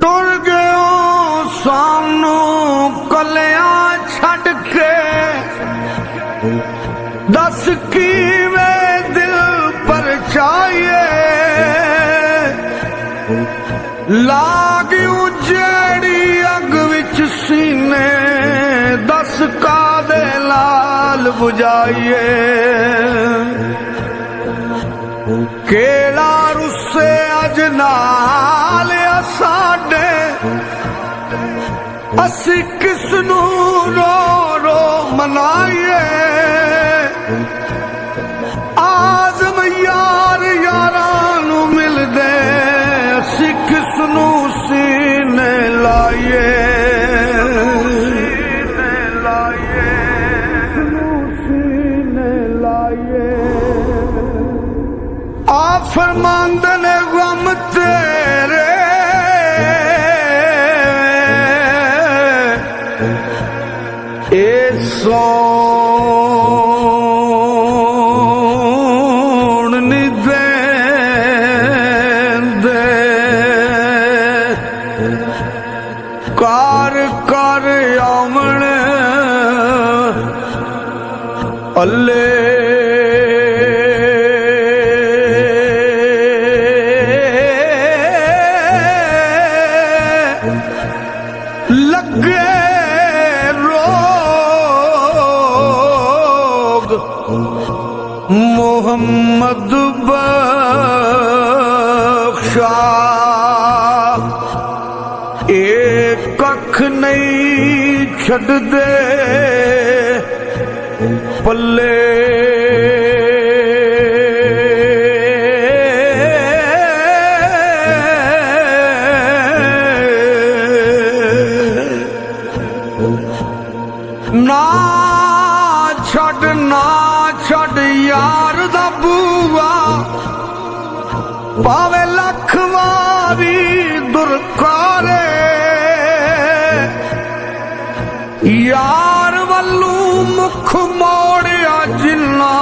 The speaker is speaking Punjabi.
ਟੁਰ ਗਿਓ ਸਾਹਮਣੋਂ ਕੱਲਿਆਂ ਛੱਡ ਕੇ, ਦੱਸ ਕਿਵੇਂ ਦਿਲ ਪਰਚਾਈਏ। ਲਾਗ ਉਜੜੀ ਅੱਗ ਵਿੱਚ ਸੀਨੇ, ਦੱਸ ਕਾਦੇ ਲਾਲ ਬੁਝਾਈਏ। ਕਿਹੜਾ ਰੁੱਸੇ ਅਜ ਨਾਲ ਸਾਡੇ, ਅਸੀਂ ਕਿਸ ਨੂੰ ਰੋ ਰੋ ਮਨਾਈਏ। ਆਜ਼ਮ ਯਾਰ ਯਾਰਾਂ ਨੂੰ ਮਿਲਦੇ, ਅਸੀਂ ਕਿਸ ਨੂੰ ਸੀਨੇ ਲਾਈਏ। ਆ ਫਰਮਾਂਦੇ ਨੇ ਗਮ ਤੇਰੇ, ਇਹ ਸੋਣ ਨੀ ਦੇਂਦੇ। ਕਰ ਕਰ ਆਵਣ ਅੱਲੇ, ਲੱਗੇ ਰੋਗ ਮੁਹੰਮਦ ਬਖਸ਼ਾ। ਇਹ ਕੱਖ ਨਹੀਂ ਛੱਡਦੇ ਪੱਲੇ, ਨਾ ਛੱਡ ਯਾਰ ਦਾ ਬੂਆ, ਭਾਵੇਂ ਲੱਖ ਵਾਰੀ ਦੁਰਕਾਰੇ। ਯਾਰ ਵੱਲੋਂ ਮੁਖ ਮੋੜਿਆ ਜਿੰਨਾ,